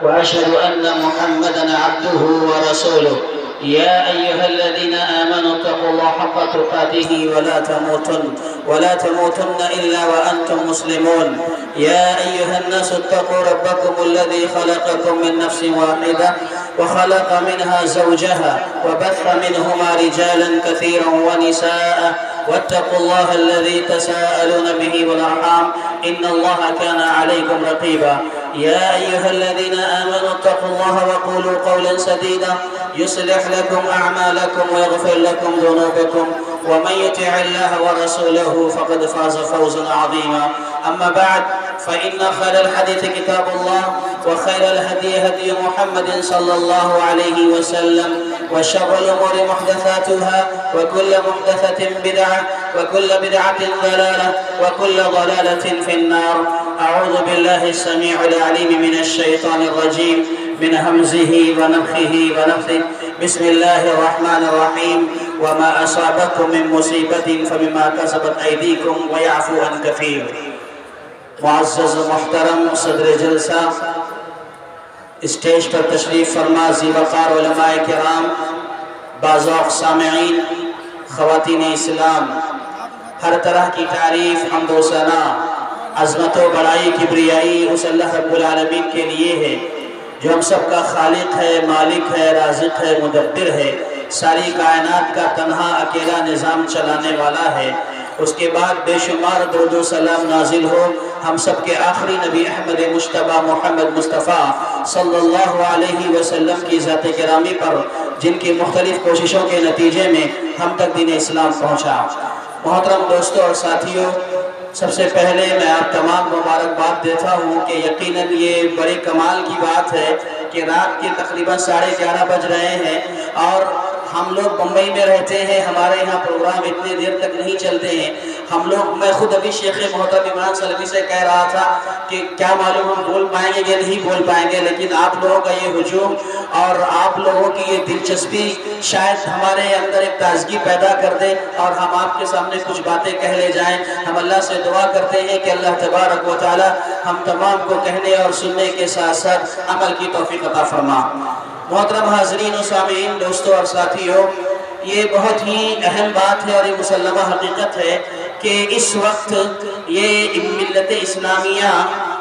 وأشهد أن محمدًا عبده ورسوله. يا أيها الذين آمنوا اتقوا الله حق تقاته ولا تموتن إلا وأنتم مسلمون. يا أيها الناس اتقوا ربكم الذي خلقكم من نفس واحدة وخلق منها زوجها وبث منهما رجالا كثيرا ونساء واتقوا الله الذي تساءلون به والأرحام إن الله كان عليكم رقيبا. يا أيها الذين آمنوا اتقوا الله وقولوا قولا سديدا يصلح لكم أعمالكم ويغفر لكم ذنوبكم ومن يطع الله ورسوله فقد فاز فوزا عظيما. أما بعد فإن خير الحديث كتاب الله وخير الهدي هدي محمد صلى الله عليه وسلم وشر الأمور محدثاتها وكل محدثة بدعة وكل بدعة ضلالة وكل ضلالة في النار. أعوذ بالله السميع العليم من الشيطان الرجيم من همزه ونفخه ونفثه. بسم الله الرحمن الرحيم. وما أصابكم من مصيبة فبما كسبت أيديكم ويعفو عن كثير. معزز محترم صدر جلسہ، اسٹیج پر تشریف فرما ذیوقار علماء کرام، باذوق سامعین، خواتین اسلام، ہر طرح کی تعریف، حمد و ثنا، عظمت و بڑائی، کبریائی اس اللہ رب العالمین کے لیے ہے جو ہم سب کا خالق ہے، مالک ہے، رازق ہے، مدبر ہے، ساری کائنات کا تنہا اکیلا نظام چلانے والا ہے۔ اس کے بعد بے شمار درود و سلام نازل ہو ہم سب کے آخری نبی احمد مجتبیٰ محمد مصطفیٰ صلی اللہ علیہ وسلم کی ذات گرامی پر، جن کی مختلف کوششوں کے نتیجے میں ہم تک دین اسلام پہنچا۔ محترم دوستوں اور ساتھیوں، سب سے پہلے میں آپ تمام مبارکباد دیتا ہوں کہ یقیناً یہ بڑے کمال کی بات ہے کہ رات کے تقریباً 11:30 بج رہے ہیں اور ہم لوگ بمبئی میں رہتے ہیں، ہمارے یہاں پروگرام اتنے دیر تک نہیں چلتے ہیں۔ میں خود ابھی شیخ محترم عمران سلفی سے کہہ رہا تھا کہ کیا معلوم ہم بول پائیں گے یا نہیں بول پائیں گے، لیکن آپ لوگوں کا یہ ہجوم اور آپ لوگوں کی یہ دلچسپی شاید ہمارے اندر ایک تازگی پیدا کر دے اور ہم آپ کے سامنے کچھ باتیں کہہ لے جائیں۔ ہم اللہ سے دعا کرتے ہیں کہ اللہ تبارک و تعالی ہم تمام کو کہنے اور سننے کے ساتھ ساتھ عمل کی توفیق عطا فرما۔ محترم حاضرین و سامعین، دوستوں اور ساتھیوں، یہ بہت ہی اہم بات ہے اور یہ مسلمہ حقیقت ہے کہ اس وقت یہ ملت اسلامیہ،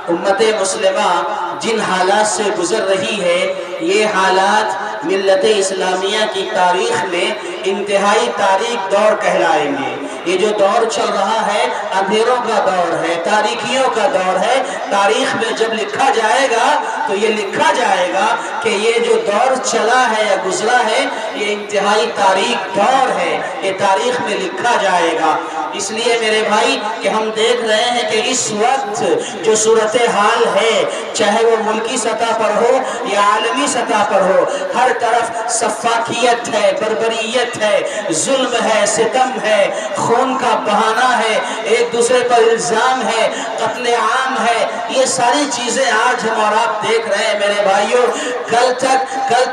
امت مسلمہ جن حالات سے گزر رہی ہے، یہ حالات ملت اسلامیہ کی تاریخ میں انتہائی تاریک دور کہلائیں گے۔ یہ جو دور چل رہا ہے اندھیروں کا دور ہے، تاریکیوں کا دور ہے۔ تاریخ میں جب لکھا جائے گا تو یہ لکھا جائے گا کہ یہ جو دور چلا ہے یا گزرا ہے یہ انتہائی تاریک دور ہے، یہ تاریخ میں لکھا جائے گا۔ اس لیے میرے بھائی کہ ہم دیکھ رہے ہیں کہ اس وقت جو صورتحال ہے، چاہے وہ ملکی سطح پر ہو یا عالمی سطح پر ہو، ہر طرف سفاکیت ہے، بربریت ہے، ظلم ہے، ستم ہے، خون کا بہانہ ہے، ایک دوسرے پر الزام ہے، قتل عام ہے۔ یہ ساری چیزیں آج ہم اور آپ دیکھ رہے ہیں میرے بھائیوں۔ کل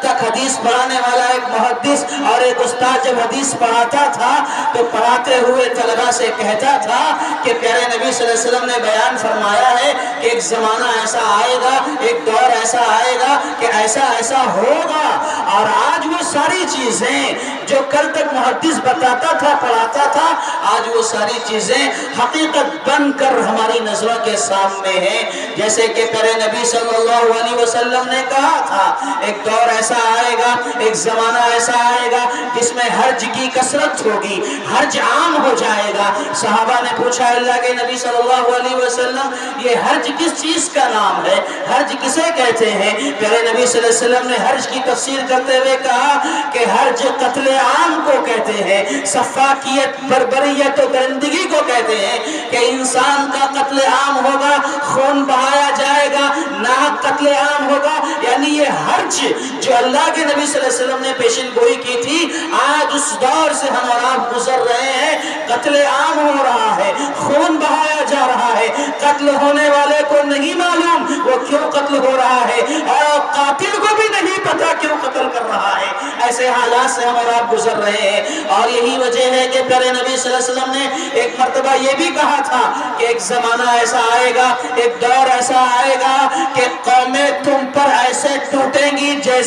تک حدیث پڑھانے والا ایک محدث اور ایک استاد جب حدیث پڑھاتا تھا تو پڑھاتے ہوئے طلبہ سے کہتا تھا کہ پیارے نبی صلی اللہ علیہ وسلم نے بیان فرمایا ہے کہ ایک زمانہ ایسا آئے گا، ایک دور ایسا آئے گا کہ ایسا ہوگا۔ اور آج وہ ساری چیزیں جو کل تک محدث بتاتا تھا، پڑھاتا تھا، آج وہ ساری چیزیں حقیقت بن کر ہماری نظروں کے سامنے ہیں۔ جیسے کہ پیارے نبی صلی اللہ علیہ وسلم نے کہا تھا ایک دور ایسا آئے گا، ایک زمانہ ایسا آئے گا جس میں حرج کی کثرت ہوگی، حرج عام ہو جائے گا۔ صحابہ نے پوچھا اللہ کے نبی صلی اللہ علیہ وسلم یہ حرج کس چیز کا نام ہے، حرج کسے کہتے ہیں؟ پیارے نبی صلی اللہ علیہ وسلم نے حرج کی تفسیر کرتے ہوئے کہا کہ حرج قتل عام کو کہتے ہیں، سفاکیت، بربریت و درندگی کو کہتے ہیں کہ انسان کا قتل عام ہوگا، خون بہایا جائے گا، ناحق قتل عام ہوگا۔ یعنی یہ حرج جو اللہ کے نبی صلی اللہ علیہ وسلم نے پیشن گوئی کی تھی، آج اس دور سے ہم اور آپ گزر رہے ہیں۔ قتل عام ہو رہا ہے، خون بہایا جا رہا ہے، قتل ہونے والے کو نہیں معلوم وہ کیوں قتل ہو رہا ہے اور قاتل کو بھی نہیں پتا کیوں قتل کر رہا ہے۔ ایسے حالات سے ہم اور آپ گزر رہے ہیں اور یہی وجہ ہے کہ پیارے نبی صلی اللہ علیہ وسلم نے ایک مرتبہ یہ بھی کہا تھا کہ ایک زمانہ ایسا آئے گا، ایک دور ایسا آئے گا کہ قومیں تم پر ایسے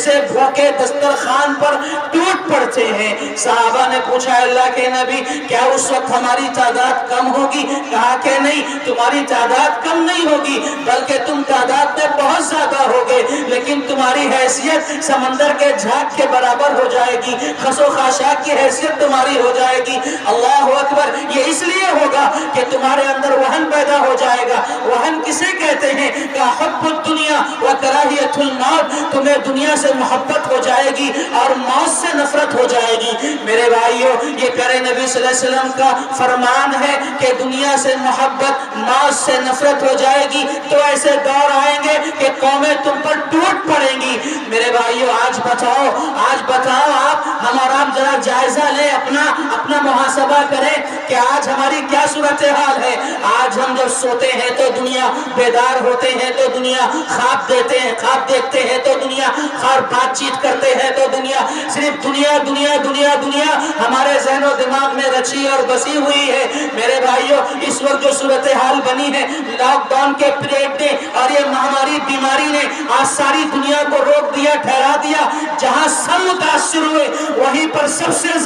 جیسے بھوکے دسترخوان پر ٹوٹ پڑتے ہیں۔ صحابہ نے پوچھا اللہ کے نبی کیا اس وقت ہماری تعداد کم ہوگی؟ کہا کہ نہیں، تمہاری تعداد کم نہیں ہوگی بلکہ تم تعداد میں بہت زیادہ ہوگے، لیکن تمہاری حیثیت سمندر کے جھاگ کے برابر ہو جائے گی، خس و خاشاک کی حیثیت تمہاری ہو جائے گی۔ اللہ اکبر۔ یہ اس لیے ہوگا کہ تمہارے اندر وہن پیدا ہو جائے گا۔ وہن کسے کہتے ہیں؟ کہ حب الدنیا و کراہیت الموت، تمہیں دنیا سے محبت ہو جائے گی اور موت سے نفرت ہو جائے گی۔ میرے بھائیو، یہ پیارے نبی صلی اللہ علیہ وسلم کا فرمان ہے کہ دنیا سے محبت، موت سے نفرت ہو جائے گی تو ایسے دور آئیں گے کہ قومیں تم پر ٹوٹ پڑیں گی۔ میرے بھائیو، آج بتاؤ آپ، ہم اور آپ ذرا جائزہ لیں، اپنا محاسبہ کریں کہ آج ہماری کیا صورتحال ہے۔ آج ہم جب سوتے ہیں تو دنیا، بیدار ہوتے ہیں تو دنیا، خواب دیکھتے ہیں تو دنیا، اور بات چیت کرتے ہیں تو دنیا، صرف دنیا دنیا دنیا دنیا ہمارے ذہن و دماغ میں رچی اور بسی ہوئی ہے۔ میرے بھائیوں، اس وقت جو صورتحال بنی ہے لاک ڈاؤن کے پیریڈ نے اور یہ مہاماری بیماری نے آج ساری دنیا کو روک دیا، ٹھہرا دیا۔ جہاں سب متاثر ہوئے وہیں پر سب سے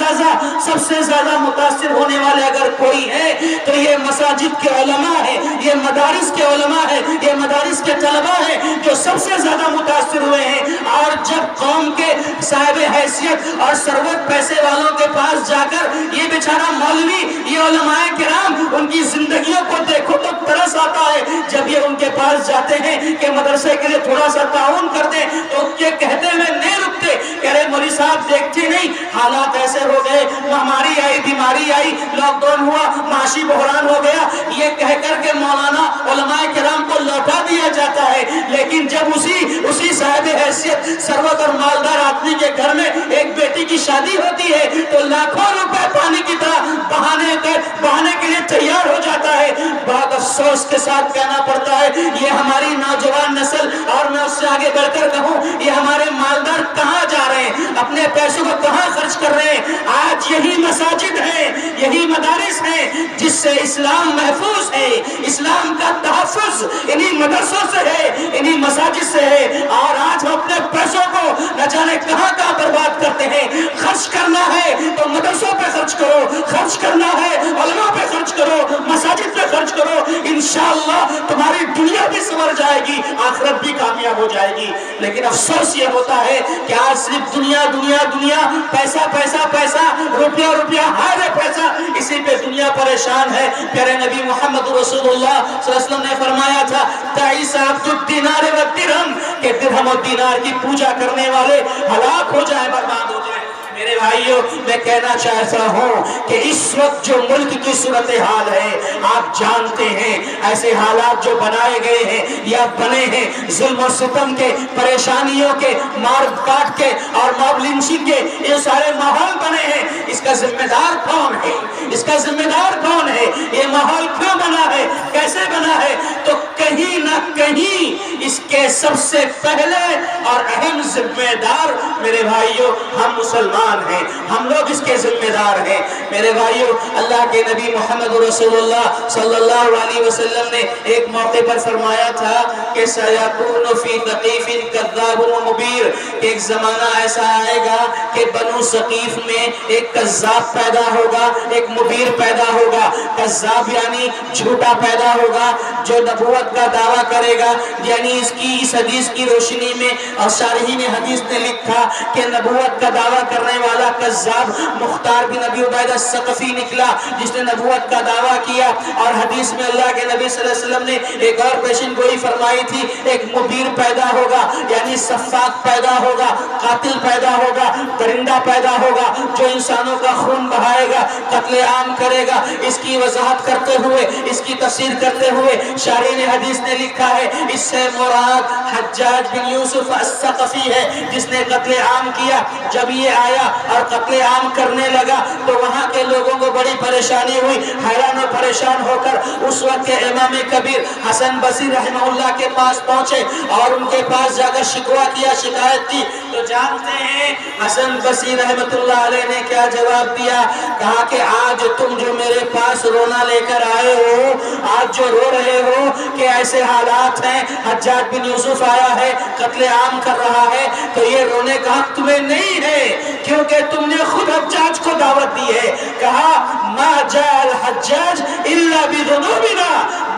زیادہ متاثر ہونے والے اگر کوئی ہے تو یہ مساجد کے علماء ہیں، یہ مدارس کے علماء ہیں، یہ مدارس کے طلباء ہیں جو سب سے زیادہ متاثر ہوئے ہیں۔ اور جب قوم کے صاحب حیثیت اور ثروت پیسے والوں کے پاس جا کر یہ بیچارہ مولوی، یہ علماء کرام، ان کی زندگیوں کو دیکھو تو ترس آتا ہے۔ جب یہ ان کے پاس جاتے ہیں کہ مدرسے کے لیے تھوڑا سا تعاون کر دیں تو یہ کہتے ہوئے نہیں رکتے کہ ارے مولوی صاحب دیکھتے نہیں، حالات ایسے ہو گئے، مہاماری آئی، بیماری آئی، لاک ڈاؤن ہوا، معاشی بحران ہو گیا، یہ کہہ کر کے مولانا علماء کرام کو لوٹا دیا جاتا ہے۔ لیکن جب اسی صاحب حیثیت، ثروت اور مالدار آدمی کے گھر میں ایک بیٹی کی شادی ہوتی ہے تو لاکھوں روپے پانی کی طرح بہانے کے لیے تیار ہو جاتا ہے۔ بہت افسوس کے ساتھ کہنا پڑتا ہے یہ ہماری نوجوان نسل، اور میں اس سے آگے بڑھ کر کہوں یہ ہمارے مالدار کہاں جا رہے ہیں، اپنے پیسوں کو کہاں خرچ کر رہے ہیں؟ آج یہی مساجد ہیں، یہی مدارس ہیں جس سے اسلام محفوظ ہے، اسلام کا تحفظ انہی مدرسوں سے ہے، انہی مساجد سے ہے۔ اور آج ہم اپنے پیسوں کو نہ جانے کہاں برباد کرتے ہیں۔ خرچ کرنا ہے تو مدرسوں پہ خرچ کرو، خرچ کرنا ہے علماء پہ خرچ کرو، مساجد پہ خرچ کرو، انشاءاللہ تمہاری دنیا بھی سنور جائے گی، آخرت بھی کامیاب ہو جائے گی۔ لیکن افسوس یہ ہوتا ہے کہ آج صرف دنیا دنیا دنیا، پیسہ پیسہ پیسہ، روپیہ روپیہ، ہائے پیسہ، اسی پہ دنیا پریشان ہے۔ پیارے نبی محمد رسول اللہ صلی اللہ علیہ وسلم نے فرمایا تھا تعیس عبد الدینار والدرہم، کہ درہم و دینار کی پوجا کرنے والے ہلاک ہو جائے، برباد ہو جائے۔ میرے بھائیوں، میں کہنا چاہتا ہوں کہ اس وقت جو ملک کی صورتحال ہے آپ جانتے ہیں، ایسے حالات جو بنائے گئے ہیں یا بنے ہیں، ظلم و ستم کے، پریشانیوں کے، مار کاٹ کے اور موب لنچنگ کے، یہ سارے ماحول بنے ہیں۔ اس کا ذمہ دار کون ہے؟ اس کا ذمہ دار کون ہے؟ یہ ماحول کیوں بنا ہے؟ کیسے بنا ہے؟ تو کہیں نہ کہیں اس کے سب سے پہلے اور اہم ذمہ دار میرے بھائیوں ہم مسلمان ہیں، ہم لوگ اس کے ذمہ دار ہیں۔ میرے بھائیوں، اللہ کے نبی محمد رسول اللہ صلی اللہ علیہ وسلم نے ایک موقع پر فرمایا تھا کہ سَيَكُونُ فِي ثَقِيفٍ كَذَّابٌ وَمُبِيرٌ، کہ ایک زمانہ ایسا آئے گا کہ بنو ثقیف میں ایک کذاب پیدا ہوگا، ایک مبیر پیدا ہوگا۔ کذاب یعنی جھوٹا پیدا ہوگا جو نبوت کا دعویٰ کرے گا، یعنی اس حدیث کی روشنی میں اور شارحین حدیث نے لکھا کہ نبوت کا دعویٰ کرنے والا کذاب مختار بن ابی عبیدہ الثقفی نکلا جس نے نبوت کا دعویٰ کیا۔ اور حدیث میں اللہ کے نبی صلی اللہ علیہ وسلم نے ایک اور پیشن گوئی فرمائی تھی، ایک مبیر پیدا ہوگا یعنی سفاک پیدا ہوگا، قاتل پیدا ہوگا، درندہ پیدا ہوگا جو انسانوں کا خون بہائے گا، قتل عام کرے گا۔ اس کی وضاحت کرتے ہوئے، اس کی تفسیر کرتے ہوئے شارحین حدیث نے لکھا ہے اس سے مراد حجاج بن یوسف الثقفی ہے جس نے قتل عام کیا۔ جب یہ آیا اور قتل عام کرنے لگا تو وہاں کے لوگوں کو بڑی پریشانی ہوئی. حیران و پریشان ہو کر اس وقت کے امام کبیر حسن بصری رحمہ اللہ کے پاس پہنچے اور ان کے پاس جا کر شکوہ کیا, شکایت کی. تو جانتے ہیں حسن بصری رحمۃ اللہ علیہ نے کیا جواب دیا؟ کہا کہ آج تم جو میرے پاس رونا لے کر آئے ہو, آج جو رو رہے ہو کہ ایسے حالات ہیں, حجاج بن یوسف آیا ہے, قتل عام کر رہا ہے, تو یہ رونے کا حق تمہیں نہیں ہے, کیونکہ تم نے خود حجاج کو دعوت دی ہے. کہا ما جاء الحجاج الا بذنوبنا,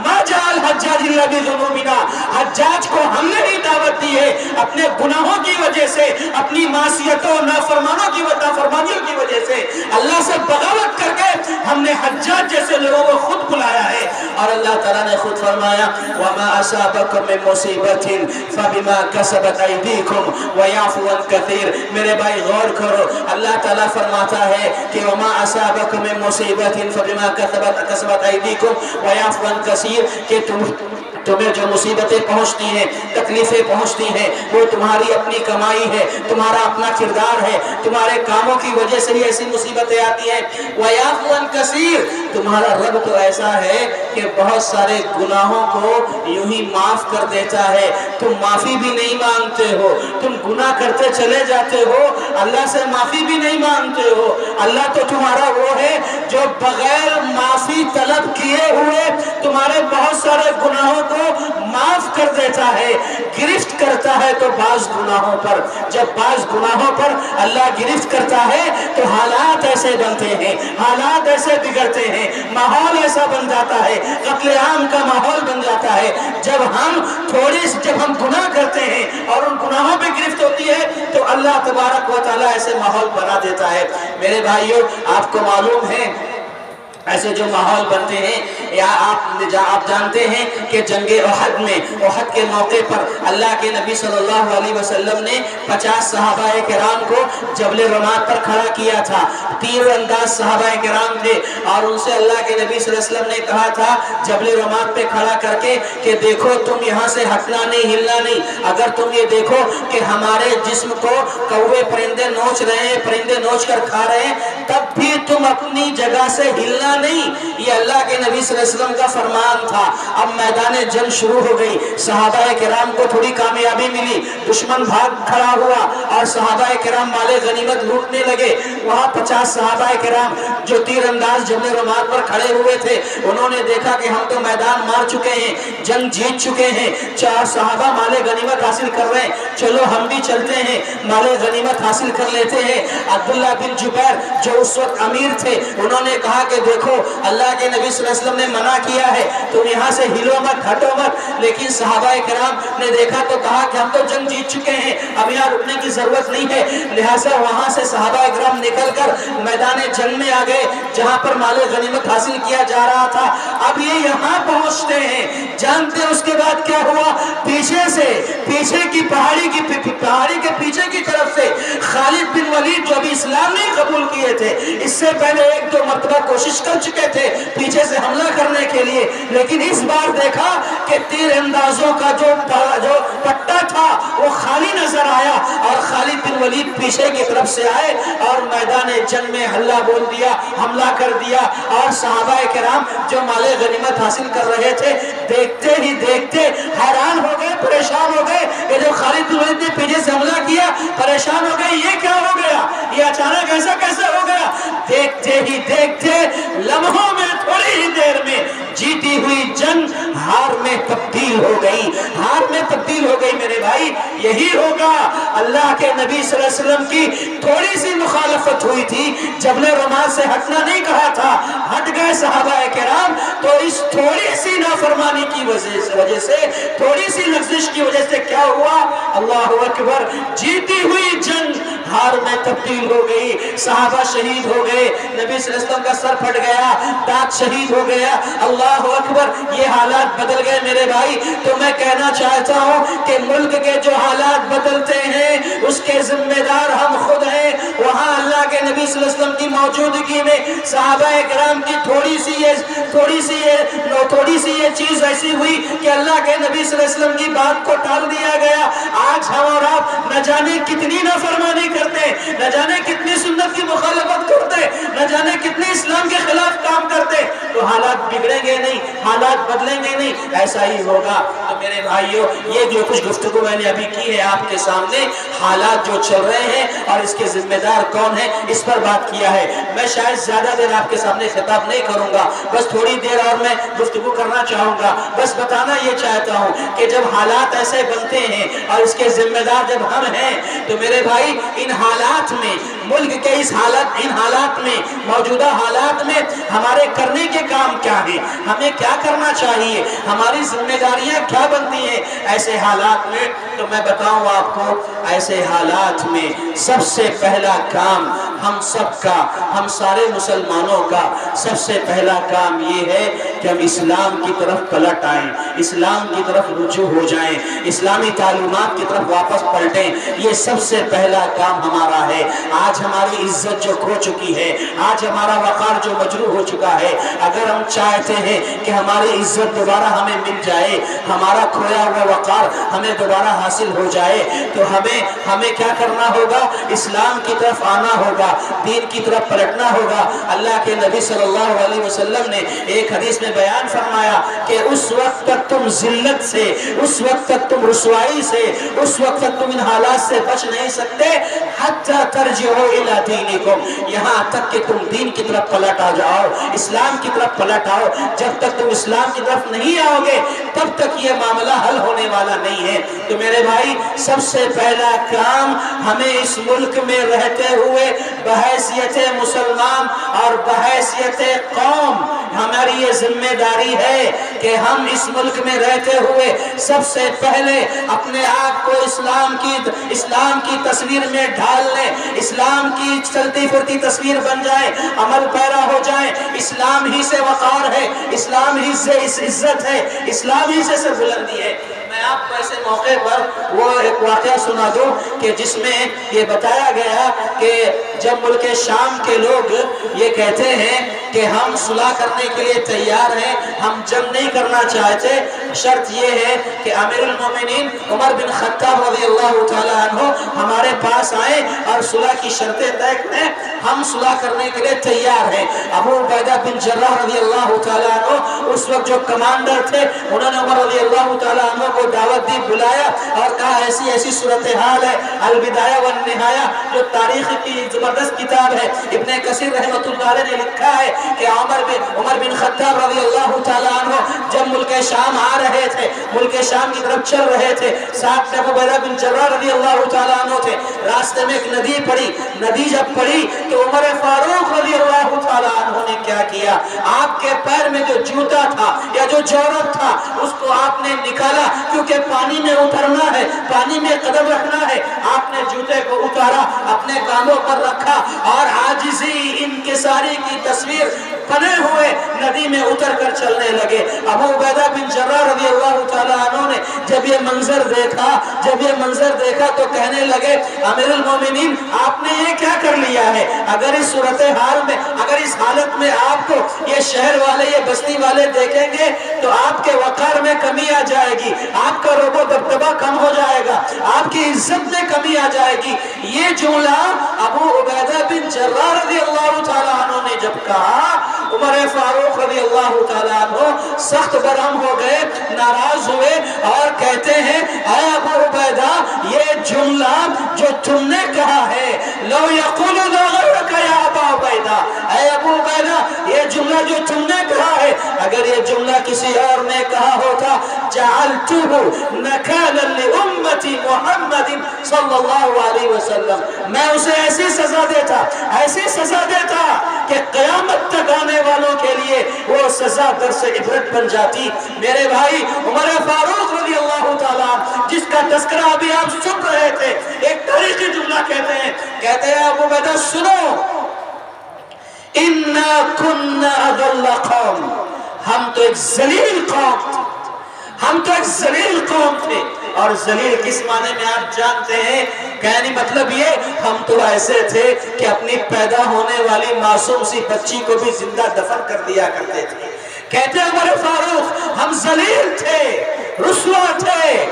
ما جاء الحجاج الا بذنوبنا. حجاج کو ہم نے ہی دعوت دی ہے اپنے گناہوں کی وجہ سے, اپنی معصیتوں نافرمانوں کی نافرمانیوں کی وجہ سے, اللہ سے بغاوت کر کے ہم نے حجاج جیسے لوگوں کو خود بلایا ہے. اور اللہ تعالیٰ نے خود فرمایا وَمَا أَصَابَكُم مِّن مُّصِيبَةٍ فَبِمَا كَسَبَتْ أَيْدِيكُمْ وَيَعْفُو عَن كَثِيرٍ. میرے بھائی غور کرو, اللہ تعالیٰ فرماتا ہے کہ وَمَا أَصَابَكُم مِّن مُّصِيبَةٍ فَبِمَا كَسَبَتْ أَيْدِيكُمْ وَيَعْفُو عَن كَثِيرٍ, کہ تمہیں جو مصیبتیں پہنچتی ہیں, تکلیفیں پہنچتی ہیں, وہ تمہاری اپنی کمائی ہے, تمہارا اپنا کردار ہے, تمہارے کاموں کی وجہ سے ہی ایسی مصیبتیں آتی ہیں. وَيَعْفُو عَن كَثِيرٍ, تمہارا رب تو ایسا ہے کہ بہت سارے گناہوں کو یوں ہی معاف کر دیتا ہے. تم معافی بھی نہیں مانگتے ہو, تم گناہ کرتے چلے جاتے ہو, اللہ سے معافی بھی نہیں مانگتے ہو. اللہ تو تمہارا وہ ہے جو بغیر معافی طلب کیے ہوئے تمہارے بہت سارے گناہوں کو معاف کر دیتا ہے. گرفت کرتا ہے تو بعض گناہوں پر, جب بعض گناہوں پر اللہ گرفت کرتا ہے تو حالات ایسے بنتے ہیں, حالات ایسے بگڑتے ہیں, ماحول ایسا بن جاتا ہے, قتل عام کا ماحول بن جاتا ہے. جب ہم گناہ کرتے ہیں اور ان گناہوں پہ گرفت ہوتی ہے تو اللہ تبارک و تعالیٰ ایسے ماحول بنا دیتا ہے. میرے بھائیوں, آپ کو معلوم ہے ایسے جو ماحول بنتے ہیں, یا آپ جانتے ہیں کہ جنگ احد میں, احد کے موقع پر اللہ کے نبی صلی اللہ علیہ وسلم نے 50 صحابہ کرام کو جبل رماد پر کھڑا کیا تھا. تیر انداز صحابہ کرام تھے اور ان سے اللہ کے نبی صلی اللہ علیہ وسلم نے کہا تھا جبل رماد پہ کھڑا کر کے کہ دیکھو تم یہاں سے ہٹنا نہیں, ہلنا نہیں. اگر تم یہ دیکھو کہ ہمارے جسم کو کوے پرندے نوچ رہے ہیں, پرندے نوچ کر کھا رہے ہیں, تب بھی تم اپنی جگہ سے ہلنا نہیں. یہ اللہ کے نبی صلی اللہ علیہ وسلم کا فرمان تھا. اب میدان جنگ شروع ہو گئی, صحابہ کرام کو تھوڑی کامیابی ملی, دشمن بھاگ کھڑا ہوا اور صحابہ کرام مال غنیمت لوٹنے لگے. وہاں 50 صحابہ کرام جو تیر انداز جبل رماد پر کھڑے ہوئے تھے, انہوں نے دیکھا کہ ہم تو میدان مار چکے ہیں, جنگ جیت چکے ہیں, 4 صحابہ مال غنیمت حاصل کر رہے ہیں, چلو ہم بھی چلتے ہیں مال غنیمت حاصل کر لیتے ہیں. عبداللہ بن جبیر جو اس وقت امیر تھے, انہوں نے کہا کہ دیکھو اللہ کے نبی صلی اللہ علیہ وسلم نے منع کیا ہے, تم یہاں سے ہلو مت, ہٹو مت. لیکن صحابہ کرام نے دیکھا تو کہا کہ ہم تو جنگ جیت چکے ہیں, اب یہاں رکنے کی ضرورت نہیں ہے. لہٰذا وہاں سے صحابہ کرام نکل کر میدان جنگ میں آ گئے جہاں پر مال غنیمت حاصل کیا جا رہا تھا. اب یہ یہاں پہنچتے ہیں, جانتے ہیں اس کے بعد کیا ہوا؟ پیچھے کی پہاڑی کے پیچھے کی طرف سے خالد بن ولید جو ابھی اسلام نہیں قبول کیے تھے, اس سے پہلے 1-2 مرتبہ کوشش کر چکے تھے پیچھے سے حملہ کرنے کے لیے, لیکن اس بار دیکھا کہ تیر اندازوں کا جو پٹا تھا وہ خالی نظر آیا اور خالد بن ولید پیچھے کی طرف سے آئے اور میدان جنگ میں حملہ بول دیا, حملہ کر دیا. اور صحابہ کرام جو مال غنیمت حاصل کر رہے تھے دیکھتے ہی دیکھتے حیران ہو گئے, پریشان ہو گئے کہ جو خالد بن ولید نے پیچھے سے حملہ کیا, پریشان ہو گئے یہ کیا ہو گیا, یہ اچانک ایسا کیسے ہو گیا. دیکھتے ہی دیکھتے لمحوں میں, تھوڑی ہی دیر میں جیتی ہوئی جنگ ہار میں تبدیل ہو گئی, ہار میں تبدیل ہو گئی. میرے بھائی یہی ہوگا, اللہ کے نبی صلی اللہ علیہ وسلم کی تھوڑی سی مخالفت ہوئی تھی, جبل رماد سے ہٹنا نہیں کہا تھا, ہٹ گئے صحابہ کرام. تو اس تھوڑی سی نافرمانی کی وجہ سے, تھوڑی سی لغزش کی وجہ سے کیا ہوا؟ اللہ اکبر, جیتی ہوئی جنگ ہار میں تبدیل ہو گئی, صحابہ شہید ہو گئے, نبی صلی اللہ علیہ وسلم کا سر پھٹ گیا, دانت شہید ہو گیا. اللہ اکبر, یہ حالات بدل گئے میرے بھائی. تو میں کہنا چاہتا ہوں کہ ملک کے جو حالات بدلتے ہیں اس کے ذمہ دار ہم خود ہیں. وہاں اللہ کے نبی صلی اللہ علیہ وسلم کی موجودگی میں صحابہ کرام کی تھوڑی سی یہ چیز ایسی ہوئی کہ اللہ کے نبی صلی اللہ علیہ وسلم کی بات کو ٹال دیا گیا. آج ہم اور آپ باپ نہ جانے کتنی نافرمانی کرتے، نہ جانے کتنی سنت کی مخالفت کرتے، نہ جانے کتنی اسلام کے خلاف کام کرتے، تو حالات بگڑیں گے نہیں، حالات بدلیں گے نہیں، ایسا ہی ہوگا۔ تو میرے بھائیوں، یہ جو کچھ گفتگو میں نے ابھی کی ہے آپ کے سامنے، حالات جو چل رہے ہیں اور اس کے ذمہ دار کون ہیں، اس پر بات کیا ہے۔ میں شاید زیادہ دیر آپ کے سامنے خطاب نہیں کروں گا، بس تھوڑی دیر اور میں گفتگو کرنا چاہوں گا۔ بس بتانا یہ چاہتا ہوں کہ جب حالات ایسے بنتے ہیں اور اس کے ذمہ دار جب ہم ہیں، تو میرے بھائی ان حالات میں، ملک کے ان حالات میں، موجودہ حالات میں ہمارے کرنے کے کام کیا ہیں، ہمیں کیا کرنا چاہیے، ہماری ذمہ داریاں کیا بنتی ہیں ایسے حالات میں۔ تو میں بتاؤں آپ کو، ایسے حالات میں سب سے پہلا کام ہم سب کا، ہم سارے مسلمانوں کا سب سے پہلا کام یہ ہے کہ ہم اسلام کی طرف پلٹ آئیں، اسلام کی طرف رجوع ہو جائیں، اسلامی تعلیمات کی طرف واپس پلٹیں۔ یہ سب سے پہلا کام ہمارا ہے۔ آج ہماری عزت جو کھو چکی ہے، آج ہمارا وقار جو مجروح ہو چکا ہے، اگر ہم چاہتے ہیں کہ ہماری عزت دوبارہ ہمیں مل جائے، ہمارا کھویا ہوا وقار ہمیں دوبارہ حاصل ہو جائے، تو ہمیں کیا کرنا ہوگا؟ اسلام کی طرف آنا ہوگا، دین کی طرف پلٹنا ہوگا۔ اللہ کے نبی صلی اللہ علیہ وسلم نے ایک حدیث میں بیان فرمایا کہ اس وقت تک تم ذلت سے، اس وقت تک تم رسوائی سے، اس وقت تک تم ان حالات سے بچ نہیں سکتے حتی ترجعوا الی دینکم، یہاں تک کہ تم دین کی طرف پلٹ آ جاؤ، اسلام کی طرف پلٹ آؤ۔ جب تک تم اسلام کی طرف نہیں آؤ گے تب تک یہ معاملہ حل ہونے والا نہیں ہے۔ تو میرے بھائی، سب سے پہلا کام ہمیں اس ملک میں رہتے ہوئے بحیثیت مسلمان اور بحیثیت قوم، ہماری یہ ذمہ داری ہے کہ ہم اس ملک میں رہتے ہوئے سب سے پہلے اپنے آپ کو اسلام کی تصویر میں ڈھال لیں، اسلام کی چلتی پھرتی تصویر بن جائے، عمل پیرا ہو جائے۔ اسلام ہی سے وقار ہے، اسلام ہی سے عزت ہے، اسلام ہی سے بلندی ہے۔ میں آپ کو ایسے موقع پر وہ ایک واقعہ سنا دوں کہ جس میں یہ بتایا گیا کہ جب ملک شام کے لوگ یہ کہتے ہیں کہ ہم صلح کرنے کے لیے تیار ہیں، ہم جنگ نہیں کرنا چاہتے، شرط یہ ہے کہ امیر المومنین عمر بن خطاب رضی اللہ تعالیٰ عنہ ہمارے پاس آئیں اور صلح کی شرطیں طے کریں، ہم صلح کرنے کے لیے تیار ہیں۔ ابو عبیدہ بن جراح رضی اللہ تعالیٰ عنہ اس وقت جو کمانڈر تھے، انہوں نے عمر رضی اللہ تعالیٰ عنہ کو دعوت دی، بلایا اور کہا ایسی ایسی صورتحال ہے۔ البدایہ والنہایہ جو تاریخ کی زبردست کتاب ہے، ابن کثیر رحمۃ اللہ علیہ نے لکھا ہے کہ عمر بن خطاب رضی اللہ تعالیٰ عنہ جب ملک شام آ رہے تھے، ملک شام کی طرف چل رہے تھے، ساتھ میں ابو عبیدہ بن جراح رضی اللہ تعالیٰ عنہ تھے، راستے میں ایک ندی پڑی، ندی جب پڑی تو عمر فاروق رضی اللہ تعالیٰ عنہ نے کیا کیا؟ آپ کے پیر میں جو جوتا تھا یا جو جورب تھا اس کو آپ نے نکالا، کیونکہ پانی میں اترنا ہے، پانی میں قدم رکھنا ہے۔ آپ نے جوتے کو اتارا، اپنے کانوں پر رکھا اور عاجزی انکساری کی تصویر بنے ہوئے ندی میں اتر کر چلنے لگے۔ ابو عبیدہ بن جراح رضی اللہ تعالیٰ عنہ نے جب یہ منظر دیکھا تو کہنے لگے امیر المومنین آپ نے یہ کیا کر لیا ہے؟ اگر اس صورتحال میں، اگر اس حالت میں آپ کو یہ شہر والے، یہ بستی والے دیکھیں گے تو آپ کے وقار میں کمی آ جائے گی، آپ کا رعب و دبدبہ کم ہو جائے گا، آپ کی عزت میں کمی آ جائے گی۔ یہ جملہ ابو عبیدہ بن جراح رضی اللہ تعالیٰ عنہ نے جب کہا، عمر فاروق رضی اللہ تعالیٰ عنہ سخت برہم ہو گئے، ناراض ہوئے اور کہتے ہیں اے ابو عبیدہ، یہ جملہ جو تم نے کہا ہے، لو یقول ذو غیرک یا ابا عبیدہ، اے ابو عبیدہ یہ جملہ جو تم نے کہا ہے، اگر یہ جملہ کسی اور نے کہا ہوتا، جعلتہ نکالا لامت محمد صلی اللہ علیہ وسلم، میں اسے ایسی سزا دیتا کہ قیامت تک آنے والوں کے لیے وہ سزا درس عبرت بن جاتی۔ میرے بھائی، عمر فاروق رضی اللہ تعالیٰ جس کا تذکرہ ابھی آپ سن رہے تھے، ایک تاریخی جملہ کہتے ہیں ابو عبیدہ سنو، اِنَّا كُنَّا أَذَلَّ قَوْمٍ، ہم تو ایک ذلیل قوم تھے، اور ذلیل کس معنی میں آپ جانتے ہیں؟ کہنے مطلب یہ، ہم تو ایسے تھے کہ اپنی پیدا ہونے والی معصوم سی بچی کو بھی زندہ دفن کر دیا کرتے تھے۔ کہتے ہیں عمر فاروق ہم ذلیل تھے، رسوا تھے،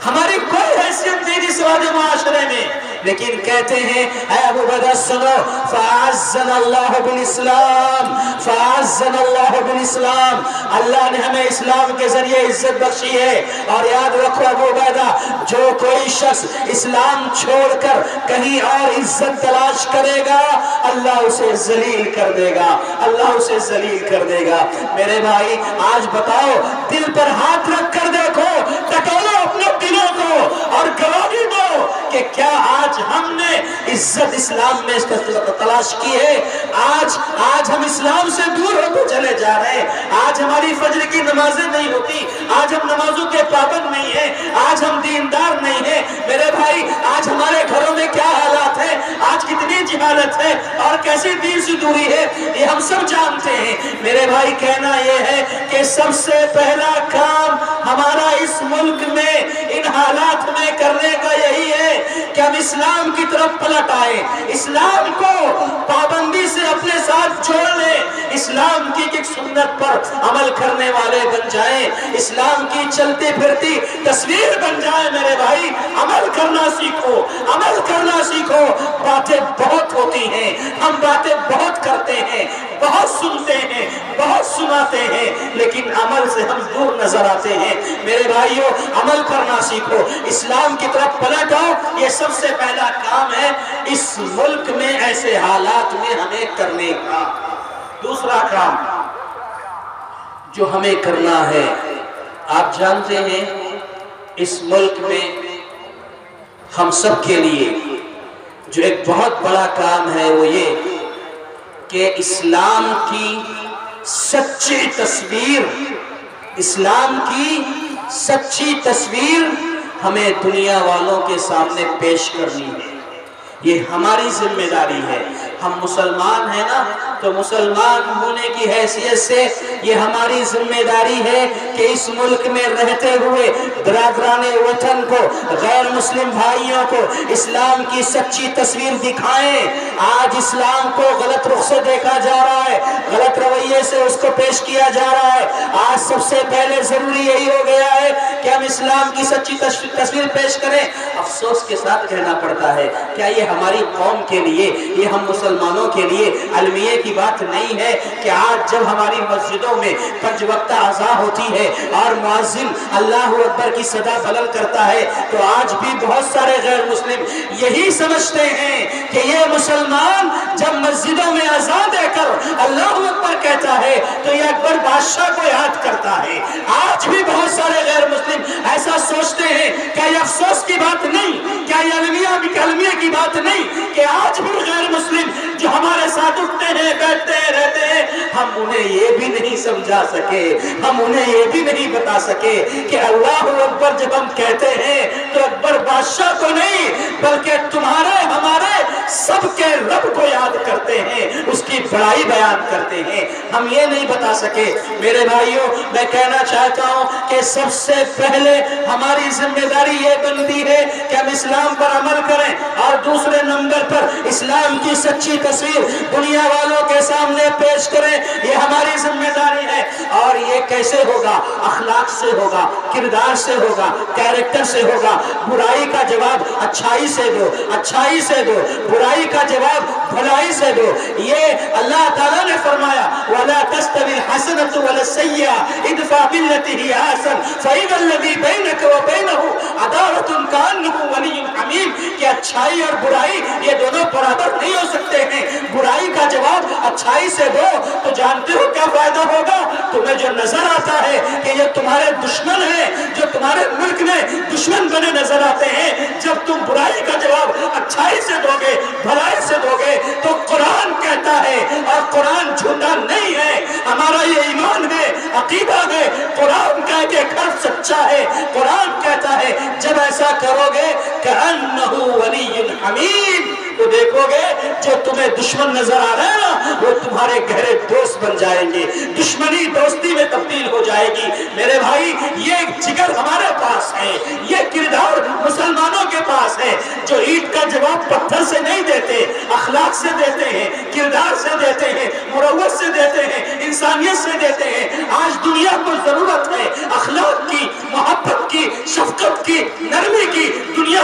ہماری کوئی حیثیت دی اس واد معاشرے میں، لیکن کہتے ہیں اے ابو بدر سنو، فَعَزَّنَ اللَّهُ بِالْإِسْلَامِ فَعَزَّنَ اللَّهُ بِالْإِسْلَامِ، اللہ نے ہمیں اسلام کے ذریعے عزت بخشی ہے۔ اور یاد رکھو ابو عبیدہ، جو کوئی شخص اسلام چھوڑ کر کہیں اور عزت تلاش کرے گا اللہ اسے ذلیل کر دے گا، اللہ اسے ذلیل کر دے گا۔ میرے بھائی آج بتاؤ، دل پر ہاتھ رکھ کر دیکھو، ٹٹولو اپنے دلوں کو اور گواہی دو کہ کیا آج ہم نے عزت اسلام میں اس کا تلاش کی ہے؟ آج ہم اسلام سے دور ہوتے چلے جا رہے ہیں، آج ہماری فجر کی نمازیں نہیں ہوتی، آج ہم نمازوں کے پابند نہیں ہیں، آج ہم دیندار نہیں ہیں۔ میرے بھائی آج ہمارے گھروں میں کیا حالات ہیں، آج کتنی جہالت ہے اور کیسی دین سے دوری ہے، یہ ہم سب جانتے ہیں۔ میرے بھائی کہنا یہ ہے کہ سب سے پہلا کام ہمارا اس ملک میں ان حالات میں کرنے کا یہی ہے کہ ہم اسلام کی طرف پلٹ آئیں، اسلام کو پابندی سے اپنے ساتھ جوڑ لیں، اسلام کی ایک سنت پر عمل کرنے والے بن جائیں، اسلام کی چلتی پھرتی تصویر بن جائیں۔ میرے بھائی عمل کرنا سیکھو، عمل کرنا سیکھو۔ باتیں بہت ہوتی ہیں، ہم باتیں بہت کرتے ہیں، بہت سنتے ہیں، بہت سناتے ہیں، لیکن عمل سے ہم دور نظر آتے ہیں۔ میرے بھائیوں عمل کرنا سیکھو، اسلام کی طرف پلٹ آؤ، یہ سب سے پہلا کام ہے اس ملک میں ایسے حالات میں ہمیں کرنے کا۔ دوسرا کام جو ہمیں کرنا ہے، آپ جانتے ہیں اس ملک میں ہم سب کے لیے جو ایک بہت بڑا کام ہے وہ یہ کہ اسلام کی سچی تصویر، اسلام کی سچی تصویر ہمیں دنیا والوں کے سامنے پیش کرنی ہے۔ یہ ہماری ذمہ داری ہے۔ ہم مسلمان ہیں نا، تو مسلمان ہونے کی حیثیت سے یہ ہماری ذمہ داری ہے کہ اس ملک میں رہتے ہوئے برادران وطن کو، غیر مسلم بھائیوں کو اسلام کی سچی تصویر دکھائیں۔ آج اسلام کو غلط رخ سے دیکھا جا رہا ہے، غلط رویے سے اس کو پیش کیا جا رہا ہے۔ آج سب سے پہلے ضروری یہی ہو گیا ہے کہ ہم اسلام کی سچی تصویر پیش کریں۔ افسوس کے ساتھ کہنا پڑتا ہے، کیا یہ ہماری قوم کے لیے، یہ ہم مسلمانوں کے لیے المیہ کی بات نہیں ہے کہ آج جب ہماری مسجدوں میں 5 وقتہ اذان ہوتی ہے اور مؤذن اللہ اکبر کی صدا بلند کرتا ہے، تو آج بھی بہت سارے غیر مسلم یہی سمجھتے ہیں کہ یہ مسلمان جب مسجدوں میں اذان دے کر اللہ اکبر کہتا ہے تو یہ اکبر بادشاہ کو یاد کرتا ہے۔ آج بھی بہت سارے غیر مسلم ایسا سوچتے ہیں۔ کیا یہ افسوس کی بات نہیں؟ کیا یہ المیہ کی بات نہیں کہ آج بھی غیر مسلم جو ہمارے ساتھ اٹھتے ہیں، بیٹھتے ہیں، رہتے ہیں، ہم انہیں یہ بھی نہیں سمجھا سکے، ہم انہیں یہ بھی نہیں بتا سکے کہ اللہ اکبر جب ہم کہتے ہیں تو اکبر بادشاہ کو نہیں بلکہ تمہارے ہمارے سب کے رب کو یاد کرتے ہیں، اس کی بڑائی بیان کرتے ہیں، ہم یہ نہیں بتا سکے۔ میرے بھائیوں میں کہنا چاہتا ہوں کہ سب سے پہلے ہماری ذمہ داری یہ بنتی ہے کہ ہم اسلام پر عمل کریں، اور دوسرے نمبر پر اسلام کی سچی تصویر دنیا والوں کے سامنے پیش کریں، یہ ہماری ذمہ داری ہے۔ اور یہ کیسے ہوگا؟ اخلاق سے ہوگا، کردار سے ہوگا، کیریکٹر سے ہوگا۔ برائی کا جواب اچھائی سے دو، اچھائی سے دو، برائی کا جواب بھلائی سے دو۔ یہ اللہ تعالیٰ نے فرمایا وَلَا تَسْتَوِي الْحَسَنَةُ وَلَا السَّيِّئَةُ ادْفَعْ بِالَّتِي هِيَ أَحْسَنُ فَإِذَا الَّذِي بَيْنَكَ وَبَيْنَهُ عَدَاوَةٌ كَأَنَّهُ وَلِيٌّ حَمِيمٌ، کہ اچھائی اور برائی یہ دونوں برابر نہیں ہو سکتے ہیں۔ برائی کا جواب اچھائی سے دو تو جانتے ہو کیا فائدہ ہوگا؟ تمہیں جو نظر آتا ہے کہ یہ تمہارے دشمن ہیں، جو تمہارے ملک میں دشمن بنے نظر آتے ہیں، جب تم برائی کا جواب اچھائی سے دو گے، بھلائی سے دو گے، تو قرآن کہتا ہے، اور قرآن جھوٹا نہیں ہے، ہمارا یہ ایمان ہے، عقیدہ ہے، قرآن کا ایک حرف سچا ہے۔ قرآن کہتا ہے جب ایسا کرو گے كَأَنَّهُ وَلِيٌّ حَمِيمٌ، تو دیکھو گے جو تمہیں دشمن نظر آ رہے ہیں نا وہ تمہارے گہرے دوست بن جائیں گے، دشمنی دوستی میں تبدیل ہو جائے گی۔ میرے بھائی یہ جگر ہمارے پاس ہے، یہ کردار مسلمانوں کے پاس ہے، جو اینٹ کا جواب پتھر سے نہیں دیتے، اخلاق سے دیتے ہیں، کردار سے دیتے ہیں، مروت سے دیتے ہیں، انسانیت سے دیتے ہیں۔ آج دنیا کو ضرورت ہے اخلاق کی، محبت کی، شفقت کی، نرمی کی۔ دنیا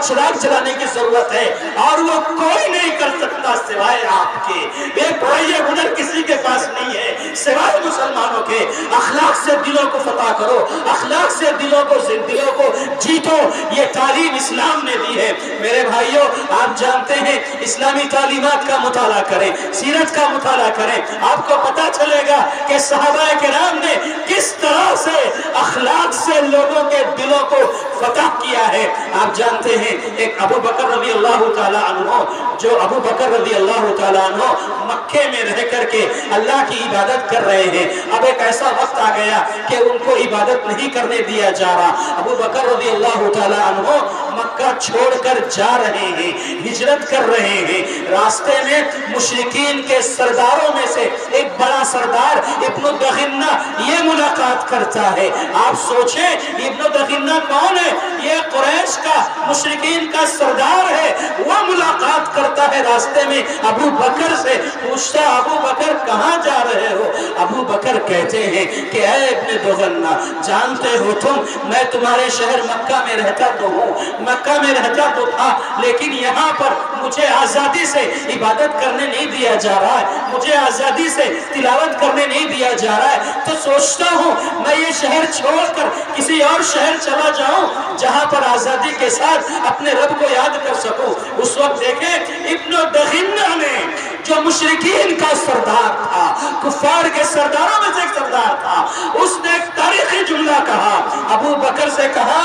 چراغ جلانے کی ضرورت ہے، اور وہ کوئی نہیں کر سکتا سوائے آپ کے۔ ایک بھائی یہ ہنر کسی کے پاس نہیں ہے سوائے مسلمانوں کے۔ اخلاق سے دلوں کو فتح کرو، اخلاق سے دلوں کو جیتو، یہ تعلیم اسلام نے دی ہے۔ میرے بھائیوں، آپ جانتے ہیں اسلامی تعلیمات کا مطالعہ کریں، سیرت کا مطالعہ کریں، آپ کو پتہ چلے گا کہ صحابہ کرام نے کس طرح سے اخلاق سے لوگوں کے دلوں کو فتح کیا ہے۔ آپ جانتے ہیں ایک ابو بکر رضی اللہ تعالیٰ عنہ، جو ابو بکر رضی اللہ تعالیٰ عنہ مکے میں رہ کر کے اللہ کی عبادت کر رہے ہیں۔ اب ایک ایسا وقت آ گیا کہ ان کو عبادت نہیں کرنے دیا جا رہا۔ ابو بکر رضی اللہ تعالیٰ عنہ مکہ چھوڑ کر جا رہے ہیں، ہجرت کر رہے ہیں۔ راستے میں مشرکین کے سرداروں میں سے ایک بڑا سردار ابن دغنہ یہ ملاقات کرتا ہے۔ آپ سوچیں ابن دغنہ کون ہے؟ یہ قریش کا مشرکین کا سردار ہے۔ وہ ملاقات کرتا ہے راستے میں ابو بکر سے، پوچھتا ابو بکر کہاں جا رہے ہو؟ ابو بکر کہتے ہیں کہ اے ابن دغنہ، جانتے ہو تم میں تمہارے شہر مکہ میں رہتا تو ہوں، مکہ میں رہتا تو تھا، لیکن یہاں پر مجھے آزادی سے عبادت کرنے نہیں دیا جا رہا ہے، مجھے آزادی سے تلاوت کرنے نہیں دیا جا رہا ہے، تو سوچتا ہوں میں یہ شہر چھوڑ کر کسی اور شہر چلا جاؤں جہاں پر آزادی کے ساتھ اپنے رب کو یاد کر سکوں۔ اس وقت دیکھیں ابن دغنہ نے، جو مشرکین کا سردار تھا، کفار کے سرداروں میں سے ایک سردار تھا، اس نے ایک تاریخی جملہ کہا، ابو بکر سے کہا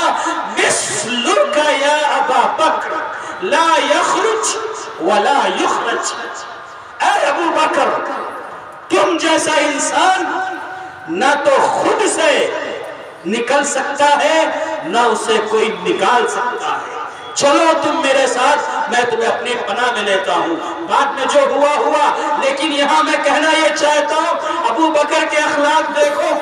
مثلک یا ابا بکر لا یخرج ولا یخرج۔ اے ابو بکر، تم جیسا انسان نہ تو خود سے نکل سکتا ہے نہ اسے کوئی نکال سکتا ہے، چلو تم میرے ساتھ، میں تمہیں اپنی پناہ میں لیتا ہوں۔ بعد میں جو ہوا ہوا، لیکن یہاں میں کہنا یہ چاہتا ہوں ابو بکر کے اخلاق دیکھو،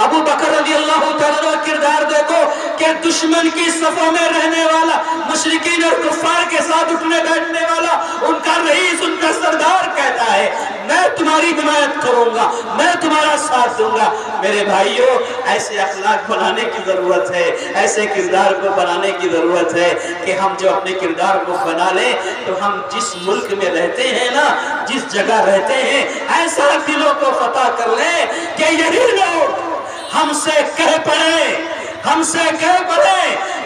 ابو بکر رضی اللہ تعالیٰ کردار دیکھو کہ دشمن کی صفوں میں رہنے والا، مشرکین اور کفار کے ساتھ اٹھنے بیٹھنے والا، ان کا رئیس، ان کا سردار کہتا ہے میں تمہاری حمایت کروں گا، میں تمہارا ساتھ دوں گا۔ میرے بھائیوں، ایسے اخلاق بنانے کی ضرورت ہے، ایسے کردار کو بنانے کی ضرورت ہے کہ ہم جو اپنے کردار کو بنا لیں تو ہم جس ملک میں رہتے ہیں نا، جس جگہ رہتے ہیں، ایسا دلوں کو فتح کر لیں کہ یہی لوگ ہم سے کہہ پڑے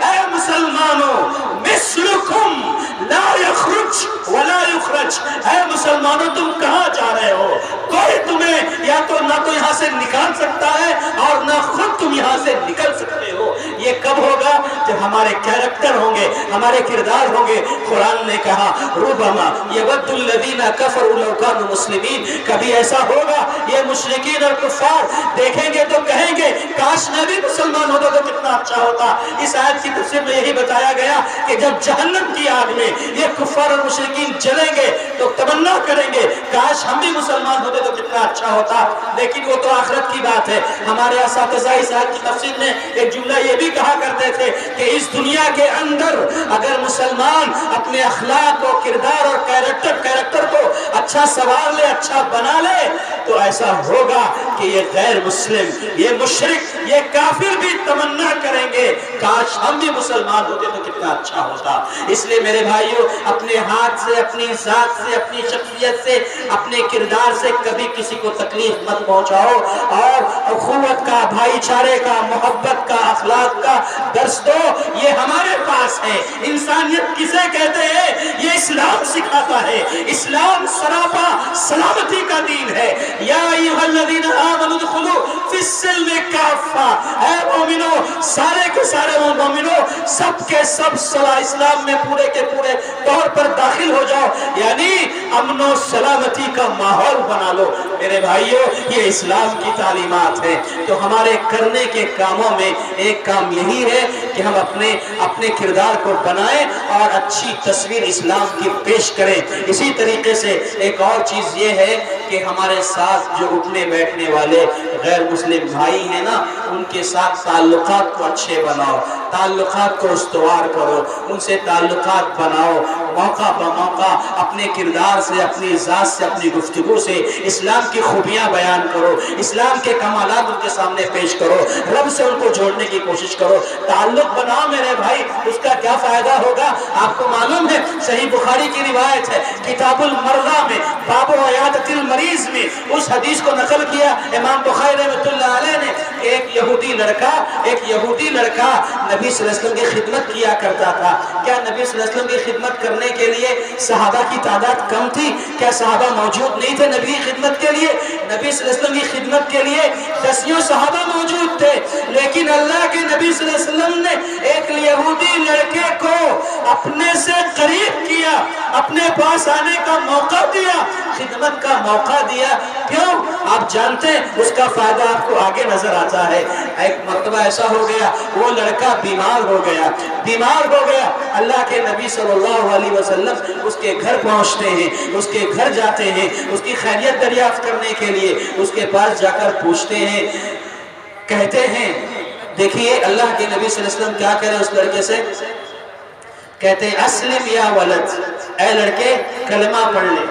اے مسلمانوں مثلکم لا یخرج ولا یخرج۔ اے مسلمانوں، تم کہاں جا رہے ہو؟ کوئی تمہیں یا تو نہ تو یہاں سے نکال سکتا ہے اور نہ خود تم یہاں سے نکل سکتے ہو۔ یہ کب ہوگا؟ جب ہمارے کیریکٹر ہوں گے، ہمارے کردار ہوں گے۔ قرآن نے کہا ربما یود الذین کفروا لو کانوا مسلمین، کبھی ایسا ہوگا یہ مشرکین اور کفار دیکھیں گے تو کہیں گے کاش میں بھی مسلمان ہوتا تو کتنا اچھا ہوتا۔ اس آیت کی تفسیر میں یہی بتایا گیا کہ جب جہنم کی آگ میں یہ کفار اور مشرکین جلیں گے تو تمنا کریں گے کاش ہم بھی مسلمان ہوتے تو کتنا اچھا ہوتا، لیکن وہ تو آخرت کی بات ہے۔ ہمارے اساتذہ اس آیت کی تفسیر میں ایک جملہ یہ بھی کہا کرتے تھے کہ اس دنیا کے اندر اگر مسلمان اپنے اخلاق و کردار اور کیریکٹر کو اچھا سنوار لے، اچھا بنا لے، تو ایسا ہوگا کہ یہ غیر مسلم، یہ مشرک، یہ کافر بھی تمنا کریں گے کاش ہم بھی مسلمان ہوتے تو کتنا اچھا ہوتا۔ اس لیے میرے بھائیوں، اپنے ہاتھ سے، اپنی ذات سے، اپنی شخصیت سے، اپنے کردار سے کبھی کسی کو تکلیف مت پہنچاؤ، اور اخوت کا، بھائی چارے کا، محبت کا، اخلاق کا درس دو۔ یہ ہمارے پاس ہے۔ انسانیت کسے کہتے ہیں؟ یہ اسلام سکھاتا ہے۔ اسلام سراپا سلامتی کا دین ہے۔ یا ایھا الذین آمنوا ادخلوا فی السلم کافہ، اے مومنو، سارے کے سارے مومنو، سب کے سب صلاح اسلام میں پورے کے پورے طور پر داخل ہو جاؤ، یعنی امن و سلامتی کا ماحول بنا لو۔ میرے بھائیوں، یہ اسلام کی تعلیمات ہیں۔ تو ہمارے کرنے کے کاموں میں ایک کام یہی ہے کہ ہم اپنے کردار کو بنائیں اور اچھی تصویر اسلام کی پیش کریں۔ اسی طریقے سے ایک اور چیز یہ ہے کہ ہمارے ساتھ جو اٹھنے بیٹھنے والے غیر مسلم بھائی ہیں نا، ان کے ساتھ تعلقات کو اچھے بناؤ، تعلقات کو استوار کرو، ان سے تعلقات بناؤ، موقع بموقع اپنے کردار سے، اپنی ذات سے، اپنی گفتگو سے اسلام کی خوبیاں بیان کرو، اسلام کے کمالات ان کے سامنے پیش کرو، رب سے ان کو جوڑنے کی کوشش کرو، تعلق بناؤ میرے بھائی۔ اس کا کیا فائدہ ہوگا آپ کو معلوم ہے؟ صحیح بخاری کی روایت ہے، کتاب المرضى میں باب عیادۃ المریض میں اس حدیث کو نقل کیا امام بخاری رحمۃ اللہ علیہ نے، ایک یہودی لڑکا نبی صلی اللہ علیہ وسلم کی خدمت کیا کرتا تھا۔ کیا نبی صلی اللہ علیہ وسلم کی خدمت کرنے کے لیے صحابہ کی تعداد کم تھی؟ کیا صحابہ موجود نہیں تھے نبی کی خدمت کے لیے؟ نبی صلی اللہ علیہ وسلم کی خدمت کے لیے دسیوں صحابہ موجود تھے، لیکن اللہ کے نبی صلی اللہ علیہ وسلم نے ایک یہودی لڑکے کو اپنے سے قریب کیا، اپنے پاس آنے کا موقع دیا، خدمت کا موقع دیا۔ کیوں؟ آپ جانتے ہیں اس کا فائدہ آپ کو آگے نظر آتا ہے۔ ایک مرتبہ ایسا ہو گیا، وہ لڑکا بیمار ہو گیا۔ اللہ کے نبی صلی اللہ علیہ وسلم اس کے گھر پہنچتے ہیں، اس کے گھر جاتے ہیں، اس کی خیریت دریافت کرنے کے لیے اس کے پاس جا کر پوچھتے ہیں، کہتے ہیں دیکھیے اللہ کے نبی صلی اللہ علیہ وسلم کیا کہہ رہے ہیں اس لڑکے سے، کہتے ہیں اسلم یا ولد، اے لڑکے کلمہ پڑھ لے،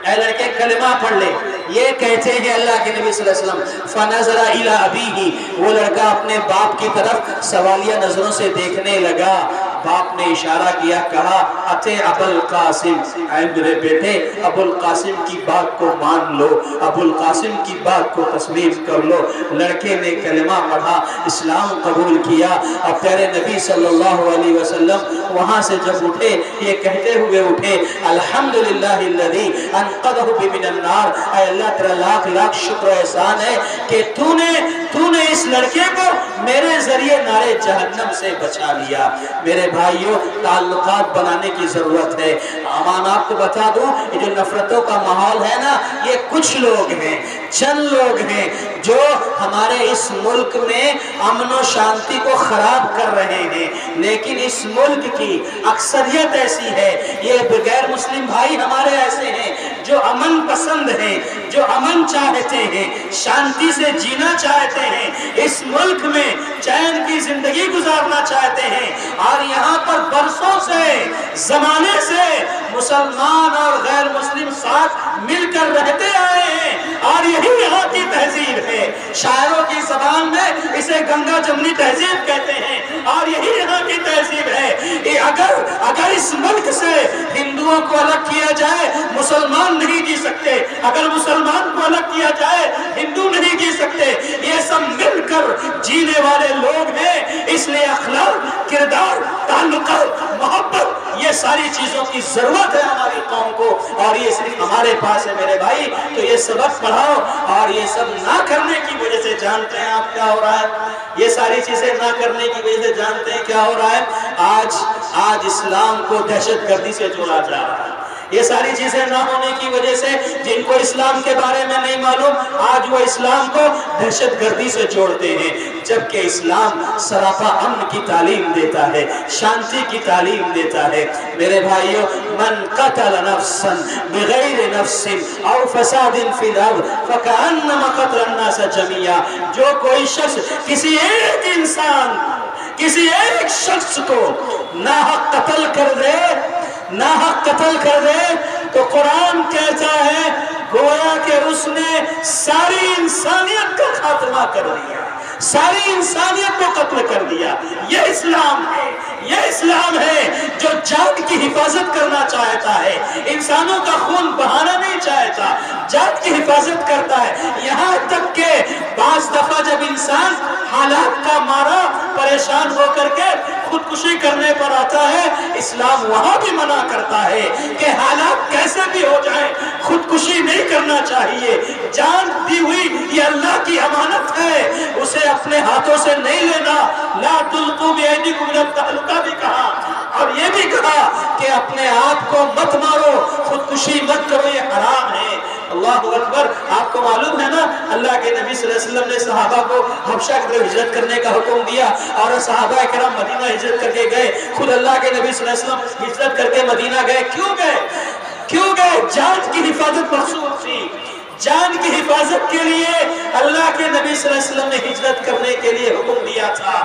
اے لڑکے کلمہ پڑھ لے۔ یہ کہتے ہیں اللہ کے نبی صلی اللہ علیہ وسلم فنظر الی ابیہ، وہ لڑکا اپنے باپ کی طرف سوالیہ نظروں سے دیکھنے لگا۔ باپ نے اشارہ کیا، کہا اتے ابو القاسم، اے میرے بیٹے ابو القاسم کی بات کو مان لو، ابو القاسم کی بات کو تسلیم کر لو۔ لڑکے نے کلمہ پڑھا، اسلام قبول کیا، اور پیارے نبی صلی اللہ علیہ وسلم وہاں سے جب اٹھے یہ کہتے ہوئے اٹھے الحمدللہ الذی انقذہ من النار، اے اللہ تیرا لاکھ لاکھ شکر و احسان ہے کہ تو نے اس لڑکے کو میرے ذریعے نارے جہنم سے بچا لیا۔ میرے بھائیوں تعلقات بنانے کی ضرورت ہے۔ امان آپ کو بتا دوں یہ جو نفرتوں کا ماحول ہے نا، یہ کچھ لوگ ہیں، چند لوگ ہیں جو ہمارے اس ملک میں امن و شانتی کو خراب کر رہے ہیں، لیکن اس ملک کی اکثریت ایسی ہے، یہ غیر مسلم بھائی ہمارے ایسے ہیں جو امن پسند ہیں، جو امن چاہتے ہیں، شانتی سے جینا چاہتے ہیں، اس ملک میں چین کی زندگی گزارنا چاہتے ہیں، اور یہاں پر برسوں سے زمانے سے مسلمان اور غیر مسلم ساتھ مل کر رہتے آئے ہیں، اور یہی یہاں کی تہذیب ہے۔ شاعروں کی زبان میں اسے گنگا جمنی تہذیب کہتے ہیں، اور یہی یہاں کی تہذیب ہے۔ اگر اس ملک سے ہندوؤں کو الگ کیا جائے مسلمان نہیں جی سکتے، اگر مسلمان کو الگ کیا جائے ہندو نہیں جی سکتے، یہ سب مل کر جینے والے لوگ ہیں۔ اس لیے اخلاق، کردار، تعلقات، محبت، یہ ساری چیزوں کی ضرورت ہے ہماری قوم کو، اور یہ صرف ہمارے پاس ہے میرے بھائی۔ تو یہ سبق پڑھاؤ، اور یہ سب نہ کرنے کی وجہ سے جانتے ہیں آپ کیا ہو رہا ہے، یہ ساری چیزیں نہ کرنے کی وجہ سے جانتے ہیں کیا ہو رہا ہے، آج اسلام کو دہشت گردی سے جوڑا جا رہا ہے۔ یہ ساری چیزیں نہ ہونے کی وجہ سے جن کو اسلام کے بارے میں نہیں معلوم، آج وہ اسلام کو دہشت گردی سے جوڑتے ہیں، جبکہ اسلام سراپا امن کی تعلیم دیتا ہے، شانتی کی تعلیم دیتا ہے۔ میرے بھائیوں، من قتل نفسا بغیر نفس او فساد فی الارض فکأنما قتل الناس جميعا، جو کوئی شخص کسی ایک شخص کو ناحق قتل کر دے تو قرآن کہتا ہے گویا کہ اس نے ساری انسانیت کا خاتمہ کر دیا، ساری انسانیت کو قتل کر دیا۔ یہ اسلام ہے، یہ اسلام ہے جو جان کی حفاظت کرنا چاہتا ہے، انسانوں کا خون بہانا نہیں چاہتا، جان کی حفاظت کرتا ہے۔ یہاں تک کہ بعض دفعہ جب انسان حالات کا مارا پریشان ہو کر کے خودکشی کرنے پر آتا ہے، اسلام وہاں بھی منع کرتا ہے کہ حالات کیسے بھی ہو جائیں خودکشی نہیں کرنا چاہیے۔ جان دی ہوئی یہ اللہ کی امانت ہے، اسے اپنے ہاتھوں سے نہیں لینا۔ لا تلقوا بأیدیکم الی التہلکہ بھی کہا، اور یہ بھی کہا کہ اپنے آپ کو مت مارو، خودکشی مت کرو، یہ حرام ہے۔ اللہ اکبر۔ آپ کو معلوم ہے نا اللہ کے نبی صلی اللہ علیہ وسلم نے صحابہ کو حبشہ کی طرف ہجرت کرنے کا حکم دیا، اور صحابہ کرام مدینہ ہجرت کر کے گئے۔ خود اللہ کے نبی صلی اللہ علیہ وسلم ہجرت کر کے مدینہ گئے۔ کیوں گئے؟ جان کی حفاظت مقصود تھی، جان کی حفاظت کے لیے اللہ کے نبی صلی اللہ علیہ وسلم نے ہجرت کرنے کے لیے حکم دیا تھا۔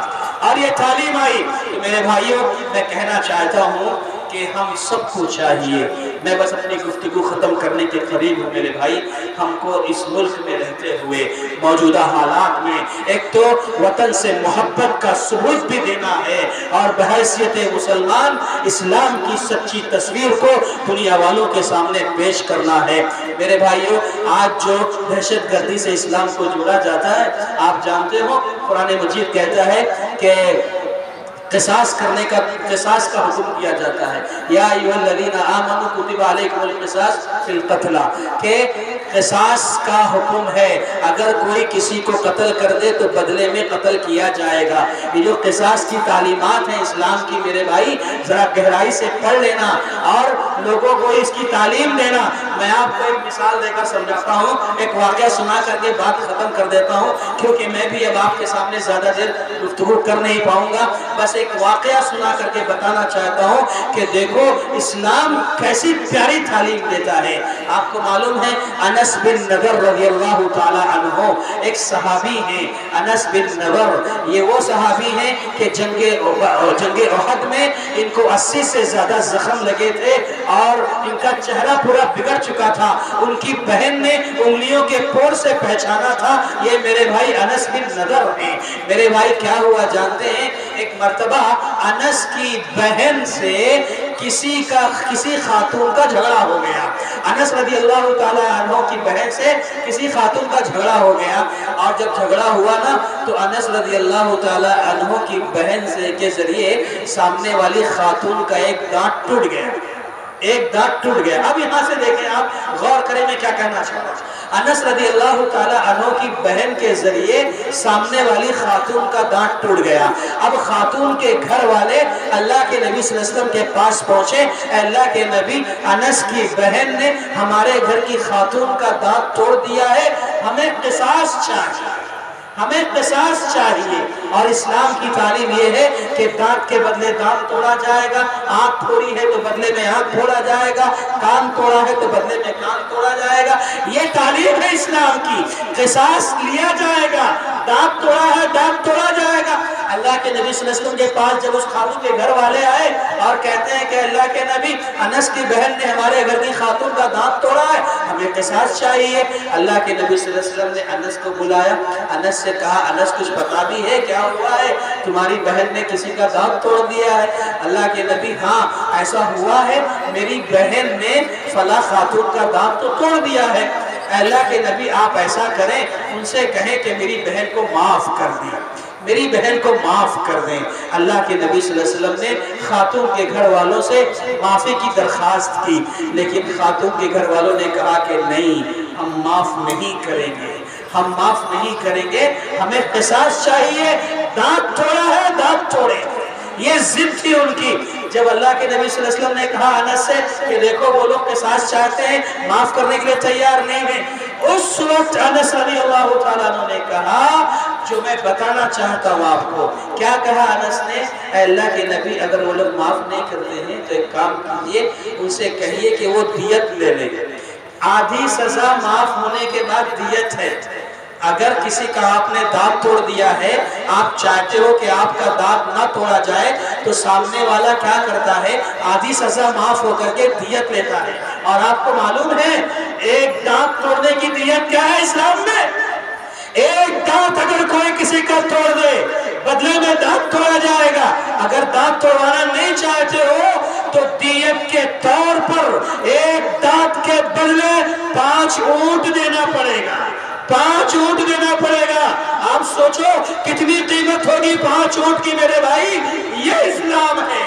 اور یہ تعلیم آئی. تو میرے بھائیوں میں کہنا چاہتا ہوں کہ ہم سب کو چاہیے، میں بس اپنی گفتگو ختم کرنے کے قریب ہوں میرے بھائی، ہم کو اس ملک میں رہتے ہوئے موجودہ حالات میں ایک تو وطن سے محبت کا ثبوت بھی دینا ہے، اور بحیثیت مسلمان اسلام کی سچی تصویر کو دنیا والوں کے سامنے پیش کرنا ہے. میرے بھائیوں آج جو دہشت گردی سے اسلام کو جوڑا جاتا ہے، آپ جانتے ہو قرآن مجید کہتا ہے کہ قصاص کا حکم کیا جاتا ہے. یا ایھا الذین آمنوا کتب علیکم القصاص فی القتلی، کہ قصاص کا حکم ہے، اگر کوئی کسی کو قتل کر دے تو بدلے میں قتل کیا جائے گا. یہ جو قصاص کی تعلیمات ہیں اسلام کی میرے بھائی، ذرا گہرائی سے پڑھ لینا اور لوگوں کو اس کی تعلیم دینا. میں آپ کو ایک مثال دے کر سمجھاتا ہوں، ایک واقعہ سنا کر کے بات ختم کر دیتا ہوں، کیونکہ میں بھی اب آپ کے سامنے زیادہ دیر گفتگو کر نہیں پاؤں گا. بس ایک واقعہ سنا کر کے بتانا چاہتا ہوں کہ دیکھو اسلام کیسی پیاری تعلیم دیتا ہے. آپ کو معلوم ہے انس بن نضر رضی اللہ تعالی عنہ ایک صحابی ہیں. انس بن نضر یہ وہ صحابی ہیں کہ جنگ احد میں ان کو 80 سے زیادہ زخم لگے تھے اور ان کا چہرہ پورا بگڑ چکا تھا. ان کی بہن نے انگلیوں کے پور سے پہچانا تھا یہ میرے بھائی انس بن نضر ہیں. میرے بھائی کیا ہوا جانتے ہیں، ایک مرتبہ انس کی بہن سے کسی خاتون کا جھگڑا ہو گیا. انس رضی اللہ تعالی عنہ کی بہن سے کسی خاتون کا جھگڑا ہو گیا، اور جب جھگڑا ہوا نا تو انس رضی اللہ تعالی عنہ کی بہن سے کے ذریعے سامنے والی خاتون کا ایک دانت ٹوٹ گیا. ایک دانت ٹوٹ گیا. اب یہاں سے دیکھیں، آپ غور کریں میں کیا کہنا چاہتا ہوں. انس رضی اللہ تعالی عنہ کی بہن کے ذریعے سامنے والی خاتون کا دانت ٹوٹ گیا. اب خاتون کے گھر والے اللہ کے نبی صلی اللہ علیہ وسلم کے پاس پہنچے، اے اللہ کے نبی انس کی بہن نے ہمارے گھر کی خاتون کا دانت توڑ دیا ہے، ہمیں قصاص چاہیے، ہمیں قصاص چاہیے. اور اسلام کی تعلیم یہ ہے کہ دانت کے بدلے دانت توڑا جائے گا، آنکھ توڑی ہے تو بدلے میں آنکھ توڑا جائے گا، کان توڑا ہے تو بدلے میں کان توڑا جائے گا. یہ تعلیم ہے اسلام کی. قصاص لیا جائے گا، دانت توڑا ہے دانت توڑا جائے گا. اللہ کے نبی صلی اللہ علیہ وسلم کے پاس جب اس خاتون کے گھر والے آئے اور کہتے ہیں کہ اللہ کے نبی انس کی بہن نے ہمارے گھر کی خاتون کا دانت توڑا ہے، ہمیں قصاص چاہیے. اللہ کے نبی صلی اللہ علیہ وسلم نے انس کو بلایا، انس سے کہا انس کچھ پتا بھی ہے کیا ہوا ہے، تمہاری بہن نے کسی کا دانت توڑ دیا ہے. اللہ کے نبی ہاں ایسا ہوا ہے، میری بہن نے فلاں خاتون کا دانت تو توڑ دیا ہے. اللہ کے نبی آپ ایسا کریں، ان سے کہیں کہ میری بہن کو معاف کر دیں، میری بہن کو معاف کر دیں. اللہ کے نبی صلی اللہ علیہ وسلم نے خاتون کے گھر والوں سے معافی کی درخواست کی، لیکن خاتون کے گھر والوں نے کہا کہ نہیں، ہم معاف نہیں کریں گے، ہم معاف نہیں کریں گے، ہمیں قصاص چاہیے. دانت توڑا ہے دانت توڑے، یہ ضد تھی ان کی. جب اللہ کے نبی صلی اللہ علیہ وسلم نے کہا انس سے کہ دیکھو وہ لوگ قصاص چاہتے ہیں، معاف کرنے کے لیے تیار نہیں ہیں، اس وقت انس رضی اللہ تعالیٰ عنہ نے کہا جو میں بتانا چاہتا ہوں آپ کو. کیا کہا انس نے؟ اے اللہ کے نبی اگر وہ لوگ معاف نہیں کرتے ہیں تو ایک کام کیجئے، ان سے کہیے کہ وہ دیت لے لیں. آدھی سزا معاف ہونے کے بعد دیت ہے. اگر کسی کا آپ نے دانت توڑ دیا ہے، آپ چاہتے ہو کہ آپ کا دانت نہ توڑا جائے، تو سامنے والا کیا کرتا ہے، آدھی سزا معاف ہو کر کے دیت لیتا ہے. اور آپ کو معلوم ہے ایک دانت توڑنے کی دیت کیا ہے اسلام میں؟ ایک دانت اگر کوئی کسی کا توڑ دے بدلے میں دانت توڑا جائے گا. اگر دانت توڑوانا نہیں چاہتے ہو تو دیت کے طور پر ایک دانت کے بدلے 5 اونٹ دینا پڑے گا، 5 اونٹ دینا پڑے گا. آپ سوچو کتنی قیمت ہوگی 5 اونٹ کی میرے بھائی. یہ اسلام ہے،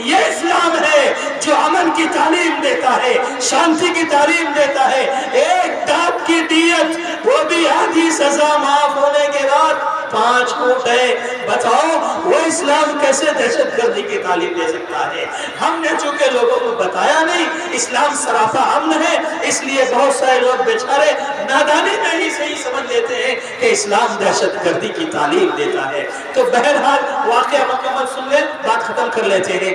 یہ اسلام ہے جو امن کی تعلیم دیتا ہے، شانتی کی تعلیم دیتا ہے. ایک دانت کی دیت، وہ بھی آدھی سزا معاف ہونے کے بعد 5 اونٹ ہے. بتاؤ وہ اسلام کیسے دہشت گردی کی تعلیم دے سکتا ہے؟ ہم نے چونکہ لوگوں کو بتایا نہیں اسلام سراپا امن ہے، اس لیے بہت سارے لوگ بیچارے نادانی میں ہی صحیح سمجھ لیتے ہیں کہ اسلام دہشت گردی کی تعلیم دیتا ہے. تو بہرحال واقعہ مکمل سن لیں، بات ختم کر لیتے ہیں.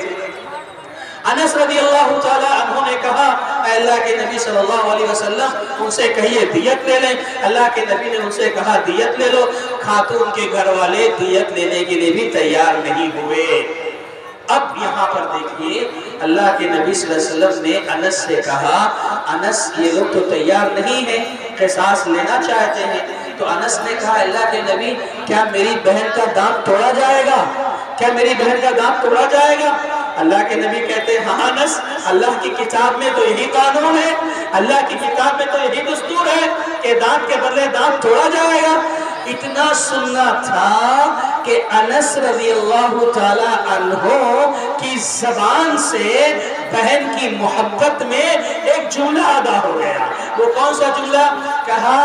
انس رضی اللہ تعالیٰ عنہ نے کہا اے اللہ کے نبی صلی اللہ علیہ وسلم ان سے کہیے دیت لے لیں. اللہ کے نبی نے ان سے کہا دیت لے لو. خاتون کے گھر والے دیت لینے کے لیے بھی تیار نہیں ہوئے. اب یہاں پر دیکھیے اللہ کے نبی صلی اللہ علیہ وسلم نے انس سے کہا انس یہ لوگ تو تیار نہیں ہیں, قصاص لینا چاہتے ہیں. تو انس نے کہا اللہ کے نبی کیا میری بہن کا دانت توڑا جائے گا؟ کیا میری بہن کا دانت توڑا جائے گا؟ اللہ کے نبی کہتے ہیں ہاں انس, اللہ کی کتاب میں تو یہی قانون ہے, اللہ کی کتاب میں تو یہی دستور ہے کہ دانت کے بدلے دانت توڑا جائے گا. اتنا سننا تھا کہ انس رضی اللہ تعالی عنہ کی زبان سے بہن کی محبت میں ایک جملہ ادا ہو گیا. وہ کون سا جملہ؟ کہا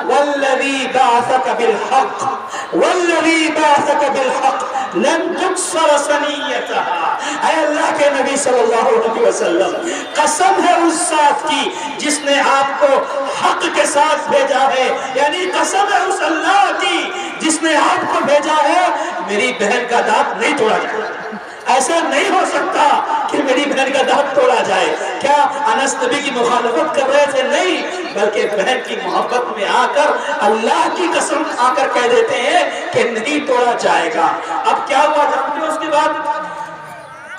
والذی بعثک بالحق والذی بعثک بالحق لن تکسر ثنیتہا. اے اللہ کے نبی صلی اللہ علیہ وسلم قسم ہے اس ذات کی جس نے آپ کو حق کے ساتھ بھیجا ہے, یعنی قسم ہے اس اللہ کی جس نے آپ کو بھیجا ہے, میری بہن کا دانت نہیں توڑا جائے. ایسا نہیں ہو سکتا کہ میری بہن کا دانت توڑا جائے. کیا انس نبی کی مخالفت کر رہے تھے؟ نہیں, بلکہ بہن کی محبت میں آ کر اللہ کی قسم آ کر کہہ دیتے ہیں کہ نہیں توڑا جائے گا. اب کیا ہوا جانتے ہیں اس کے بعد؟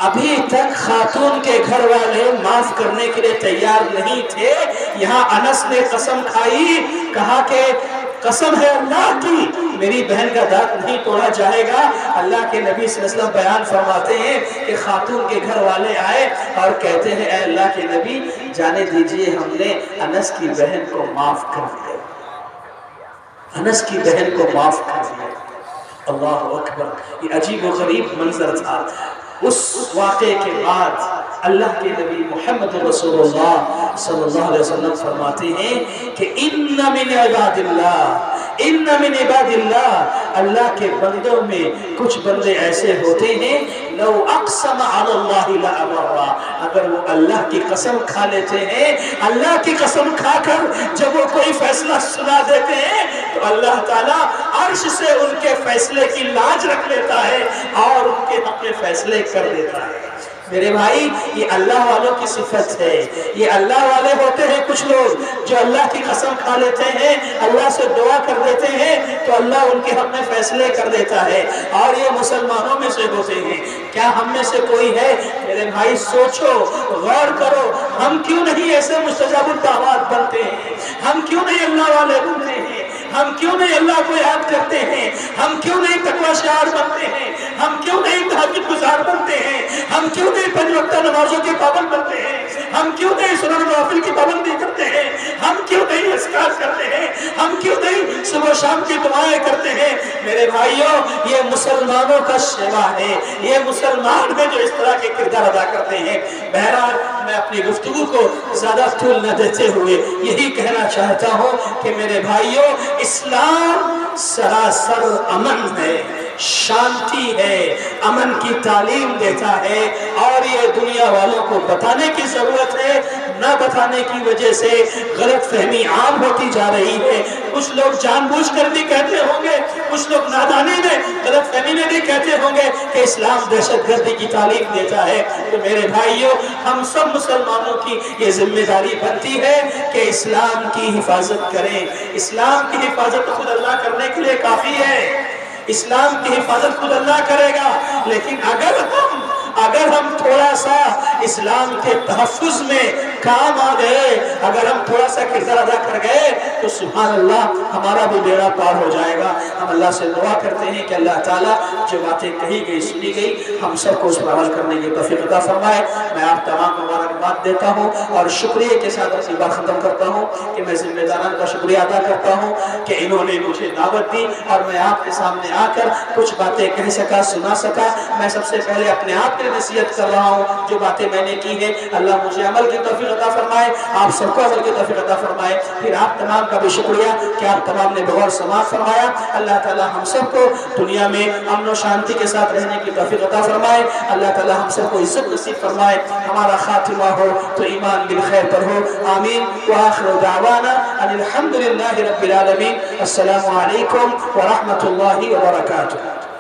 ابھی تک خاتون کے گھر والے معاف کرنے کے لیے تیار نہیں تھے. یہاں انس نے قسم کھائی, کہا کہ قسم ہے اللہ کی میری بہن کا دانت نہیں توڑا جائے گا. اللہ کے نبی صلی اللہ علیہ وسلم بیان فرماتے ہیں کہ خاتون کے گھر والے آئے اور کہتے ہیں اے اللہ کے نبی جانے دیجئے ہم نے انس کی بہن کو معاف کر دیا, انس کی بہن کو معاف کر دیا. اللہ اکبر. یہ عجیب و غریب منظر تھا. اس واقعے کے بعد اللہ کے نبی محمد رسول اللہ صلی اللہ علیہ وسلم فرماتے ہیں کہ ان من عباد اللہ, ان من عباد اللہ, اللہ کے بندوں میں کچھ بندے ایسے ہوتے ہیں لو اقسم علی اللہ لابرہ, اگر وہ اللہ کی قسم کھا لیتے ہیں, اللہ کی قسم کھا کر جب وہ کوئی فیصلہ سنا دیتے ہیں تو اللہ تعالیٰ عرش سے ان کے فیصلے کی لاج رکھ لیتا ہے اور ان کے حق میں فیصلے کر دیتا ہے. میرے بھائی یہ اللہ والوں کی صفت ہے. یہ اللہ والے ہوتے ہیں کچھ لوگ جو اللہ کی قسم کھا لیتے ہیں, اللہ سے دعا کر دیتے ہیں تو اللہ ان کے حق میں فیصلے کر دیتا ہے, اور یہ مسلمانوں میں سے ہوتے ہیں. کیا ہم میں سے کوئی ہے؟ میرے بھائی سوچو, غور کرو, ہم کیوں نہیں ایسے مستجاب الدعوات بنتے ہیں؟ ہم کیوں نہیں اللہ والے بنتے ہیں؟ ہم کیوں نہیں اللہ کو یاد کرتے ہیں؟ ہم کیوں نہیں تقوی شعار بنتے ہیں؟ ہم کیوں نہیں تہجد گزار بنتے ہیں؟ ہم کیوں نہیں 5 وقتہ نمازوں کے پابند بنتے ہیں؟ ہم کیوں نہیں سنن نوافل کی پابندی کرتے ہیں؟ ہم کیوں نہیں اذکار کرتے ہیں؟ ہم کیوں نہیں صبح و شام کی دعائیں کرتے ہیں؟ میرے بھائیوں یہ مسلمانوں کا شیوا ہے, یہ مسلمان ہیں جو اس طرح کے کردار ادا کرتے ہیں. بہرحال میں اپنی گفتگو کو زیادہ طول نہ دیتے ہوئے یہی کہنا چاہتا ہوں کہ میرے بھائیوں اسلام سراسر امن ہے, شانتی ہے, امن کی تعلیم دیتا ہے, اور یہ دنیا والوں کو بتانے کی ضرورت ہے. نہ بتانے کی وجہ سے غلط فہمی عام ہوتی جا رہی ہے. کچھ لوگ جان بوجھ کر بھی کہتے ہوں گے, کچھ لوگ نادانی میں غلط فہمی میں بھی کہتے ہوں گے کہ اسلام دہشت گردی کی تعلیم دیتا ہے. تو میرے بھائیوں ہم سب مسلمانوں کی یہ ذمہ داری بنتی ہے کہ اسلام کی حفاظت کریں. اسلام کی حفاظت خود اللہ کرنے کے لیے کافی ہے. اسلام کی حفاظت خود اللہ کرے گا, لیکن اگر ہم تھوڑا سا اسلام کے تحفظ میں کام آ گئے, اگر ہم تھوڑا سا کردار ادا کر گئے تو سبحان اللہ ہمارا بھی بیڑا پار ہو جائے گا. ہم اللہ سے دعا کرتے ہیں کہ اللہ تعالیٰ جو باتیں کہی گئی سنی گئی ہم سب کو اس پر عمل کرنے کی توفیق عطا فرمائے. میں آپ تمام مبارکباد دیتا ہوں اور شکریہ کے ساتھ اپنی بات ختم کرتا ہوں کہ میں ذمہ داران کا شکریہ ادا کرتا ہوں کہ انہوں نے مجھے دعوت دی اور میں آپ کے سامنے آ کر کچھ باتیں کہہ سکا, سنا سکا. میں سب سے پہلے اپنے آپ کے نصیحت کر رہا ہوں, جو باتیں میں نے کی ہیں اللہ مجھے عمل کی توفیق عطا فرمائے, آپ سب کو عمل کی توفیق عطا فرمائے. پھر آپ تمام کا بھی شکریہ کہ آپ تمام نے بغور سماعت فرمایا. اللہ تعالی ہم سب کو دنیا میں امن و شانتی کے ساتھ رہنے کی توفیق عطا فرمائے. اللہ تعالی ہم سب کو عزت نصیب فرمائے. ہمارا خاتمہ ہو تو ایمان بالخیر پر ہو. آمین. وآخر دعوانا ان الحمدللہ رب العالمین. السلام علیکم ورحمۃ اللہ وبرکاتہ.